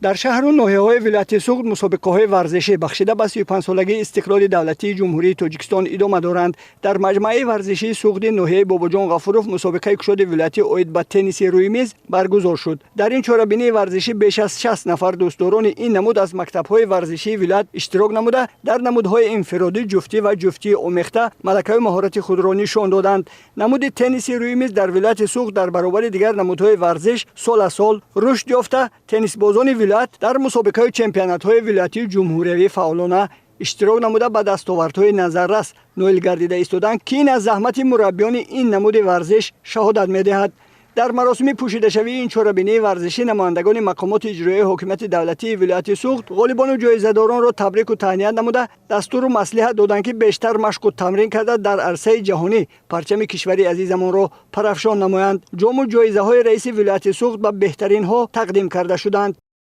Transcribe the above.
در شهر و ناحیه‌های ولایت سوخت مسابقه‌های ورزشی بخشیده به 35 سالگی استقلال دولتی جمهوری تاجیکستان ادامه دارند. در مجمع ورزشی سوخت ناحیه باباجان غفوروف مسابقه کشاد ولایتی اید به تنیس روی میز برگزار شد. در این چهاربینی ورزشی بیش از 60 نفر دوستداران این نمود از مکتب‌های ورزشی ولایت اشتراک نموده در نمودهای انفرادی، جفتی و جفتی آمیخته ملکه مهارت خود را نشان دادند. نمود تنیس روی میز در ولایت سوخت در برابر دیگر نمودهای ورزش سال از سال رشد یافته. تنیس بازان ولایت در مسابقه چمپیونات‌های ولایتی جمهوری فعالانه اشتراک نموده به دستاوردهای نظررس نویل گردیده ایستادند که این از زحمت مربیان این نمود ورزش شهادت می‌دهد. در مراسم پوشیده شوی این چهاربینی ورزشی نمایندگان مقامات اجرایی حکومت دولتی ولایت سوخت غالبان و جایزه‌داران را تبریک و تهنیت نموده دستور و مصلحت دادند که بیشتر مشق و تمرین کرده در عرصه جهانی پرچم کشوری عزیزمان را پرافشان نمایند. جام و جایزه‌های رئیس ولایت سوخت به بهترین ها تقدیم کرده شدند.